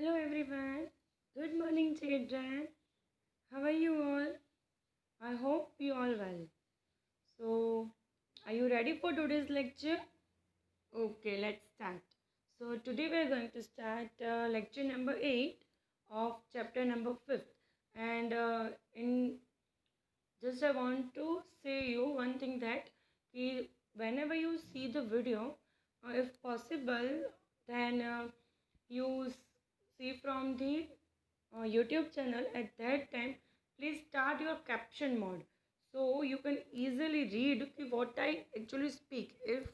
Hello everyone. Good morning children. How are you all? I hope you all well. So, are you ready for today's lecture? Okay, let's start. So, today we are going to start lecture number 8 of chapter number 5. And in just I want to say you one thing that whenever you see the video, if possible, then you see from the YouTube channel at that time, please start your caption mode so you can easily read what I actually speak. If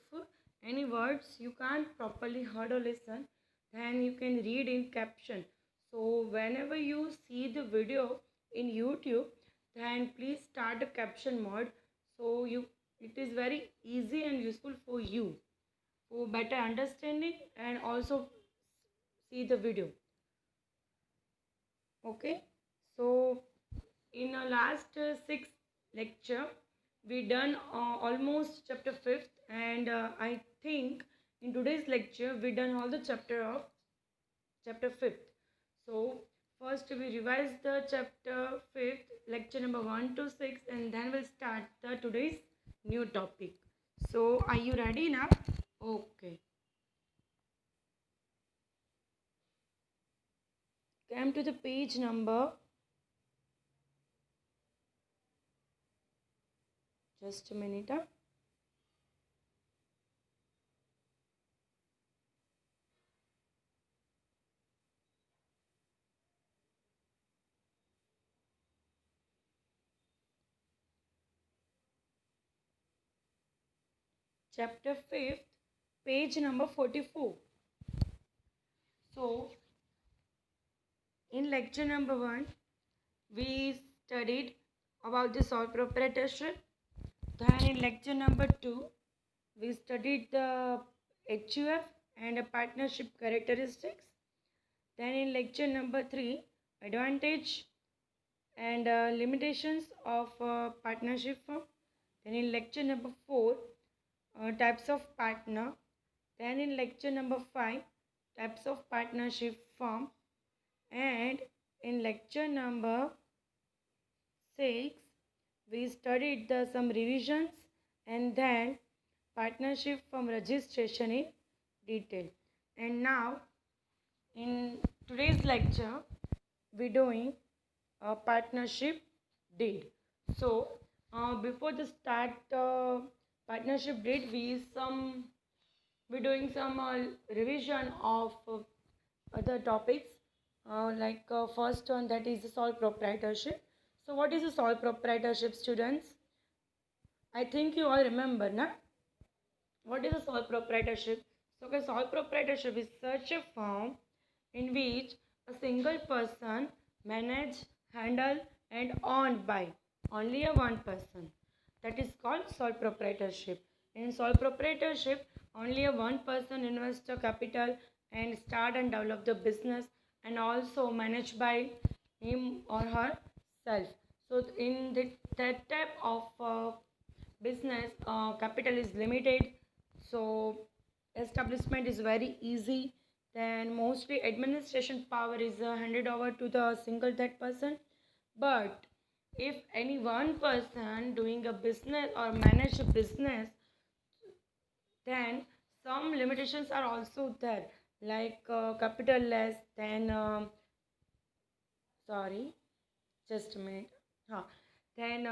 any words you can't properly heard or listen, then you can read in caption. So whenever you see the video in YouTube, then please start a caption mode so you it is very easy and useful for you for better understanding and also see the video. Okay, so in our last six lecture we done almost chapter 5th, and I think in today's lecture we done all the chapter of chapter 5th. So first we revise the chapter 5th, lecture number 1 to 6, and then we'll start the today's new topic. So are you ready now? Okay, come to the page number, just a minute. Chapter 5th, page number 44. So in lecture number 1, we studied about the sole proprietorship. Then in lecture number 2, we studied the HUF and partnership characteristics. Then in lecture number 3, advantage and limitations of partnership firm. Then in lecture number 4, types of partner. Then in lecture number 5, types of partnership firm. And in lecture number 6, we studied some revisions and then partnership from registration in detail. And now in today's lecture we're doing a partnership deed. So before the start partnership deed, we're doing some revision of other topics, like first one, that is the sole proprietorship. So what is a sole proprietorship, students? I think you all remember, na? What is a sole proprietorship? So a sole proprietorship is such a firm in which a single person manage, handle and owned by only a one person. That is called sole proprietorship. In sole proprietorship, only a one person invests the capital and start and develop the business, and also managed by him or herself. So in that type of business, capital is limited, so establishment is very easy. Then mostly administration power is handed over to the single that person. But if any one person doing a business or manage a business, then some limitations are also there, like capital less than sorry, just a minute. Huh. Then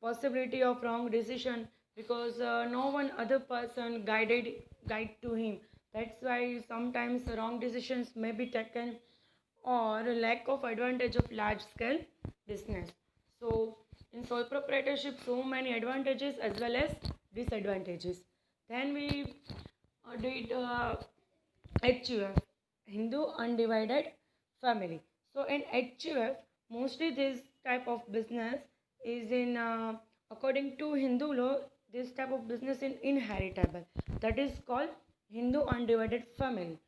possibility of wrong decision, because no one other person guide to him. That's why sometimes wrong decisions may be taken, or a lack of advantage of large scale business. So in sole proprietorship, so many advantages as well as disadvantages. Then we did HUF, Hindu Undivided Family. So in HUF, mostly this type of business is in, according to Hindu law, this type of business is inheritable. That is called Hindu Undivided Family.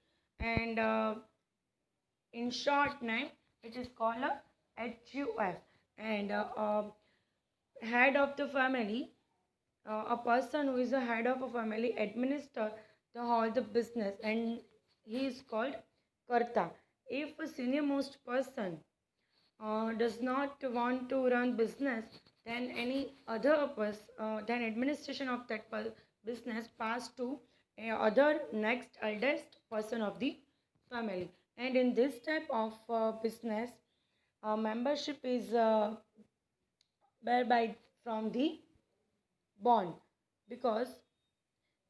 And in short name, it is called a HUF. And head of the family, a person who is the head of a family administer the whole the business, and he is called karta. if a senior most person does not want to run business, then any other then administration of that business pass to a other next eldest person of the family. And in this type of business, membership is whereby from the bond, because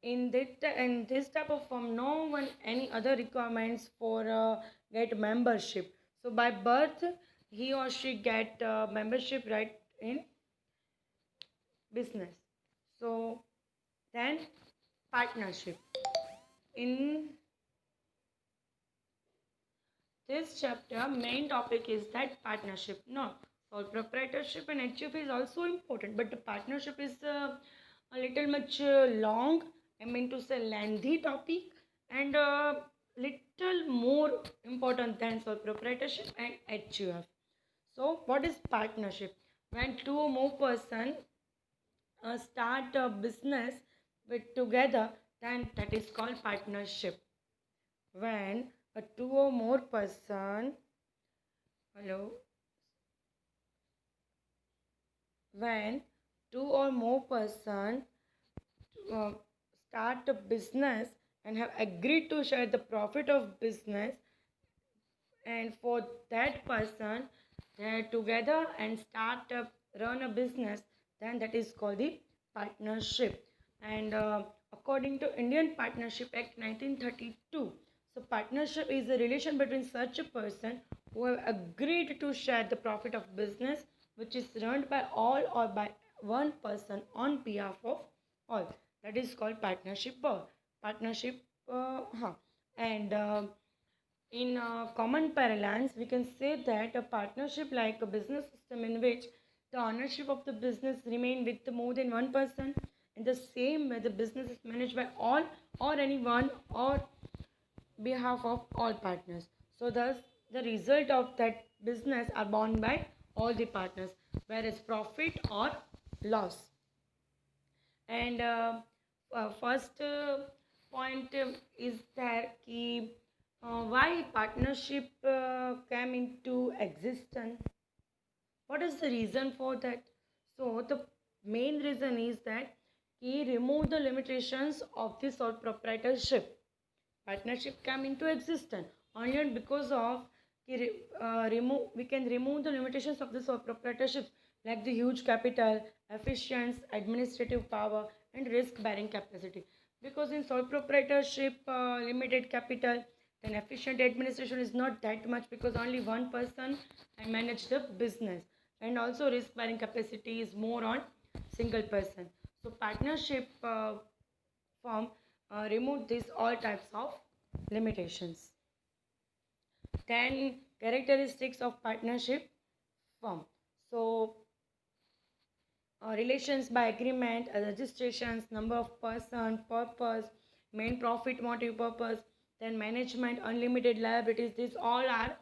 in this type of firm no one any other requirements for get membership. So by birth he or she get membership right in business. So then partnership. In this chapter main topic is that partnership. No, so proprietorship and HUF is also important, but the partnership is a little much long, I mean to say lengthy topic, and little more important than sole proprietorship and HUF. So what is partnership? When two or more person start a business with together, then that is called partnership. When a two or more person, hello, when two or more person uh, start a business and have agreed to share the profit of business, and for that person they together and start a run a business, then that is called the partnership. And according to Indian Partnership Act 1932, so partnership is a relation between such a person who have agreed to share the profit of business which is run by all or by one person on behalf of all. That is called partnership. Partnership. And in common parlance, we can say that a partnership like a business system in which the ownership of the business remain with more than one person. In the same way, the business is managed by all or anyone or behalf of all partners. So thus, the result of that business are borne by all the partners, whereas profit or loss. And first point is that why partnership came into existence. What is the reason for that? So the main reason is that he removed the limitations of the sole proprietorship. Partnership came into existence only because of we can remove the limitations of the sole proprietorship, like the huge capital, efficiency, administrative power, and risk bearing capacity. Because in sole proprietorship, limited capital, then efficient administration is not that much because only one person can manage the business, and also risk bearing capacity is more on single person. So partnership form remove these all types of limitations. Then characteristics of partnership form. So relations by agreement, registrations, number of person, purpose, main profit motive purpose, then management, unlimited liabilities. These all are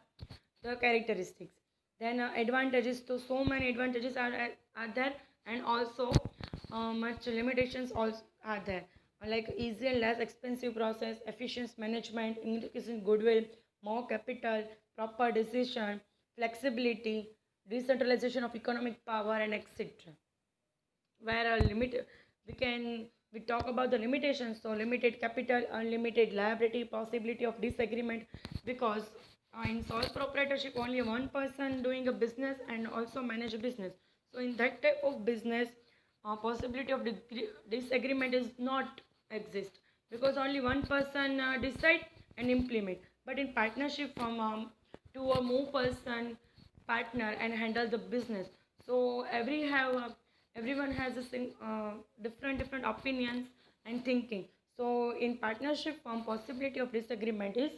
the characteristics. Then advantages. So many advantages are there, and also much limitations also are there. Like easy and less expensive process, efficient management, increase in goodwill, more capital, proper decision, flexibility, decentralization of economic power, and etc. Where a limit we talk about the limitations. So limited capital, unlimited liability, possibility of disagreement, because in sole proprietorship only one person doing a business and also manage a business. So in that type of business, possibility of disagreement is not exist, because only one person decide and implement. But in partnership from two or more person partner and handle the business, so everyone has different opinions and thinking. So in partnership form, possibility of disagreement is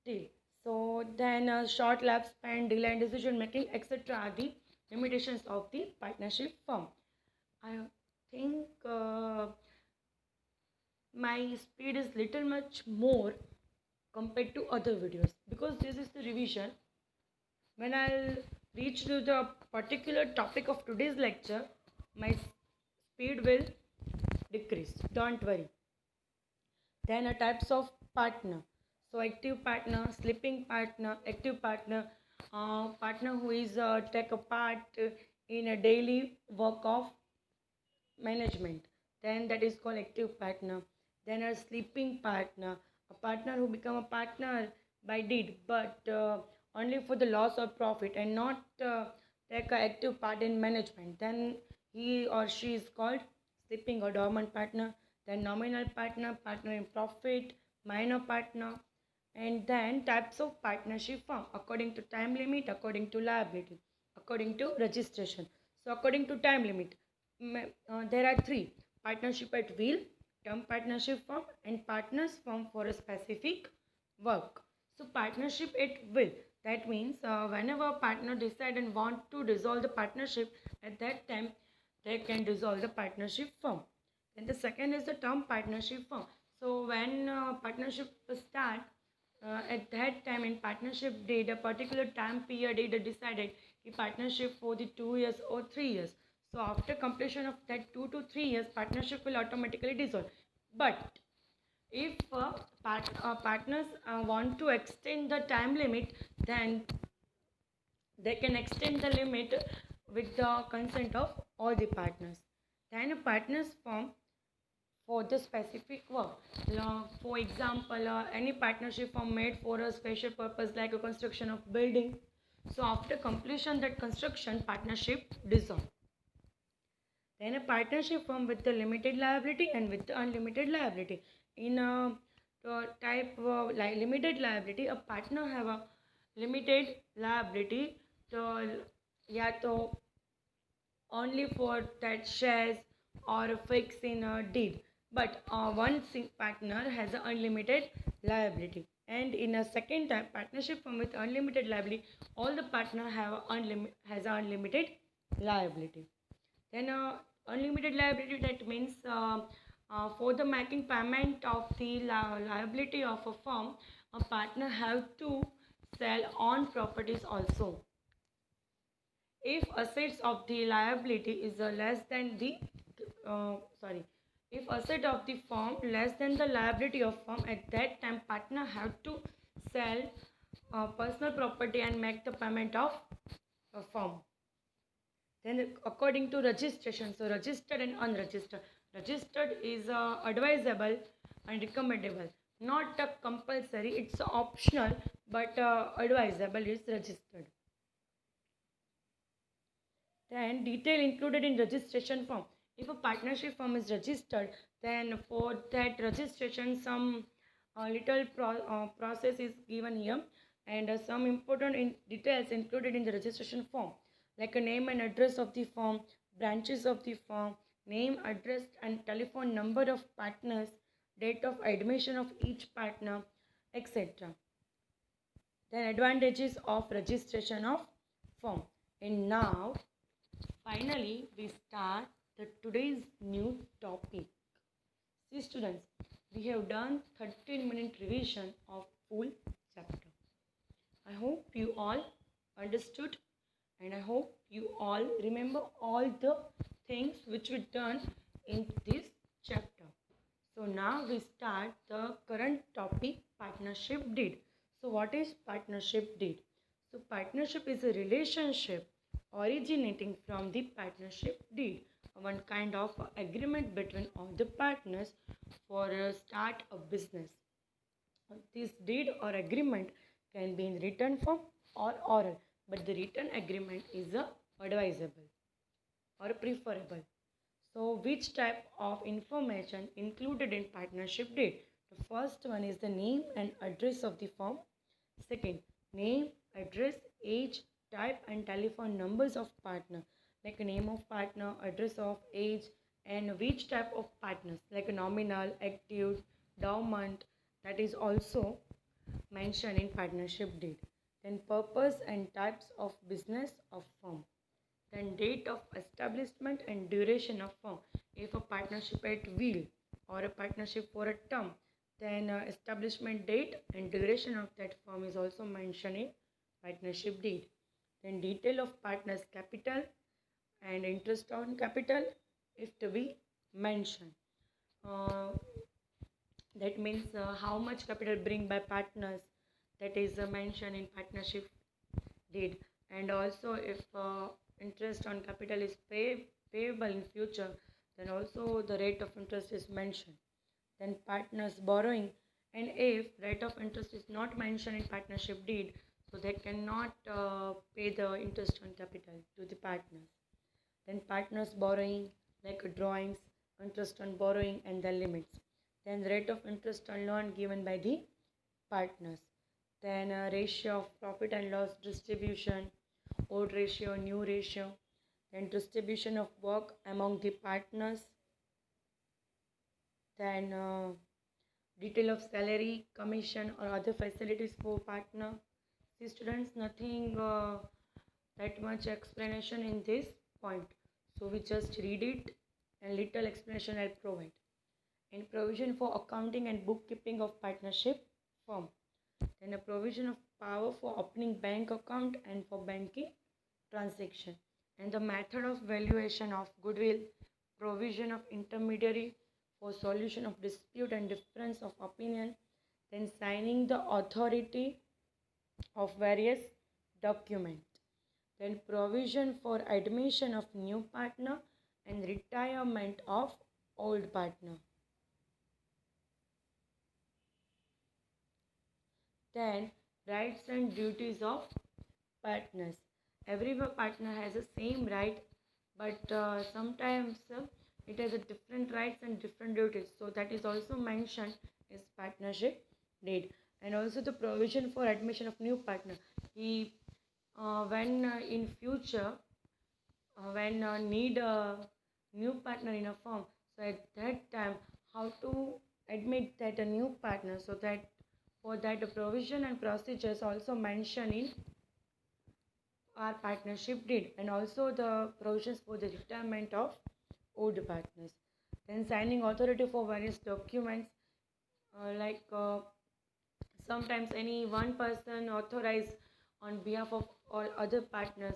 deal. So then short lifespan, delay in decision making, etc. are the limitations of the partnership firm. I think my speed is little much more compared to other videos, because this is the revision. When I'll reach to the particular topic of today's lecture, my speed will decrease. Don't worry. Then types of partner. So active partner, sleeping partner, active partner, partner who is take a part in a daily work of management, then that is called active partner. Then a sleeping partner, a partner who become a partner by deed, but only for the loss or profit and not take a active part in management, then he or she is called sleeping or dormant partner. Then nominal partner, partner in profit, minor partner. And then types of partnership form according to time limit, according to liability, according to registration. So according to time limit, there are three: partnership at will, term partnership form, and partners form for a specific work. So partnership at will, that means whenever a partner decide and want to dissolve the partnership, at that time they can dissolve the partnership firm. And the second is the term partnership firm. So when partnership start, at that time in partnership date, a particular time period is decided the partnership for the 2 years or 3 years. So after completion of that 2 to 3 years, partnership will automatically dissolve. But if partners want to extend the time limit, then they can extend the limit with the consent of all the partners. Then partners form for the specific work. For example, any partnership form made for a special purpose like a construction of building. So after completion that construction, partnership dissolve. Then a partnership form with the limited liability and with the unlimited liability. In a type like limited liability, a partner have a limited liability to या तो only for that shares or fix in a deed, but one partner has an unlimited liability. And in a second type partnership firm with unlimited liability, all the partner have has unlimited liability. Then unlimited liability, that means for the making payment of the liability of a firm, a partner have to sell on properties also. If assets of the liability is less than the sorry, if asset of the firm less than the liability of firm, at that time partner have to sell personal property and make the payment of a firm. Then according to registration, so registered and unregistered. Registered is advisable and recommendable, not compulsory, it's optional, but advisable is registered. Then detail included in registration form. If a partnership firm is registered, then for that registration some little process is given here, and some important details included in the registration form, like a name and address of the firm, branches of the firm, name, address and telephone number of partners, date of admission of each partner, etc. Then advantages of registration of firm. And now finally, we start today's new topic. See students, we have done 13-minute revision of full chapter. I hope you all understood, and I hope you all remember all the things which we done in this chapter. So now we start the current topic, partnership deed. So what is partnership deed? So partnership is a relationship originating from the partnership deed, one kind of agreement between all the partners for a start a business. This deed or agreement can be in written form or oral, but the written agreement is advisable or preferable. So which type of information included in partnership deed? The first one is the name and address of the firm. Second, name, address, age, type and telephone numbers of partner, like a name of partner, address of age, and which type of partners, like a nominal, active, dormant, that is also mentioned in partnership deed. Then purpose and types of business of firm. Then date of establishment and duration of firm. If a partnership at will or a partnership for a term, then establishment date and duration of that firm is also mentioned in partnership deed. Then detail of partners capital and interest on capital if to be mentioned. Uh, That means how much capital bring by partners, that is mentioned in partnership deed. And also if interest on capital is payable in future, then also the rate of interest is mentioned. Then partners borrowing, and if rate of interest is not mentioned in partnership deed, so they cannot pay the interest on capital to the partners. Then partners borrowing, like drawings, interest on borrowing and the limits. Then rate of interest on loan given by the partners. Then ratio of profit and loss distribution, old ratio, new ratio. Then distribution of work among the partners. Then detail of salary, commission or other facilities for partner. See students, nothing that much explanation in this point. So we just read it and little explanation I'll provide. In provision for accounting and bookkeeping of partnership firm. Then a provision of power for opening bank account and for banking transaction. And the method of valuation of goodwill, provision of intermediary for solution of dispute and difference of opinion, then signing the authority of various documents, then provision for admission of new partner and retirement of old partner. Then rights and duties of partners. Every partner has the same right, but sometimes it has a different rights and different duties. So that is also mentioned is partnership deed. And also the provision for admission of new partner. He when in future when need a new partner in a firm, so at that time how to admit that a new partner, so that for that the provision and procedures also mentioned in our partnership deed. And also the provisions for the retirement of old partners. Then signing authority for various documents, sometimes any one person authorized on behalf of all other partners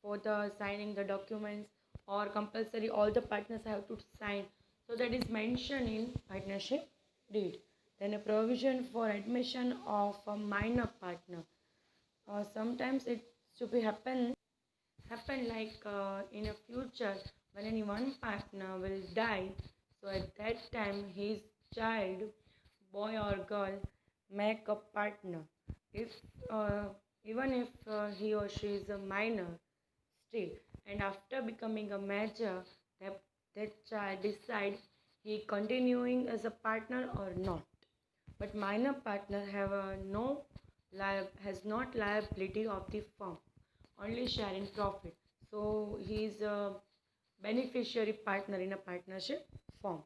for the signing the documents, or compulsory all the partners have to sign, so that is mentioned in partnership deed. Then a provision for admission of a minor partner. Sometimes it should be happen like in a future when any one partner will die, so at that time his child, boy or girl, make a partner. If uh, even if he or she is a minor still, and after becoming a major, that child decide he continuing as a partner or not. But minor partner have no has not liability of the firm, only share in profit. So he is a beneficiary partner in a partnership firm.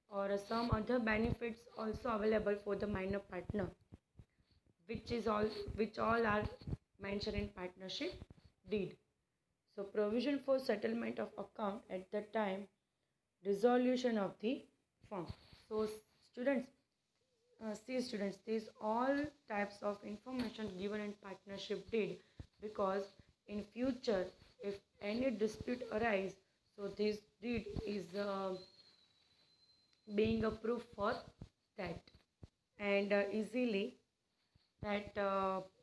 Or some other benefits also available for the minor partner, which all are mentioned in partnership deed. So provision for settlement of account at the time dissolution of the firm. So students, see students, these all types of information given in partnership deed, because in future if any dispute arise, so this deed is being a proof for that, and easily that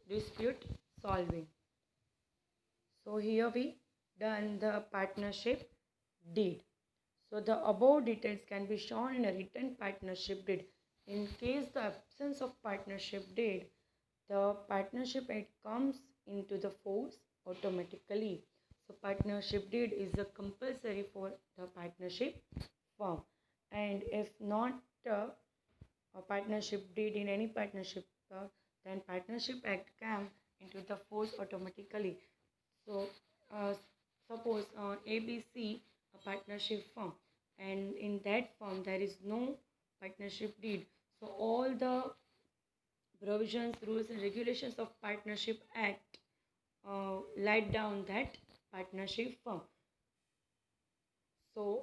dispute solving. So here we done the partnership deed. So the above details can be shown in a written partnership deed. In case the absence of partnership deed, the partnership act comes into the force automatically. So partnership deed is a compulsory for the partnership firm, and if not a partnership deed in any partnership, then partnership act come into the force automatically. So suppose ABC a partnership firm, and in that firm there is no partnership deed, so all the provisions, rules and regulations of partnership act laid down that partnership firm. So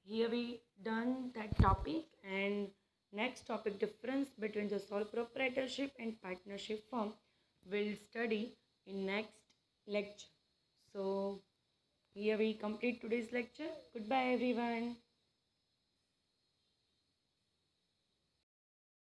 here we done that topic, and next topic, difference between the sole proprietorship and partnership firm, will study in next lecture. So here we complete today's lecture. Goodbye everyone.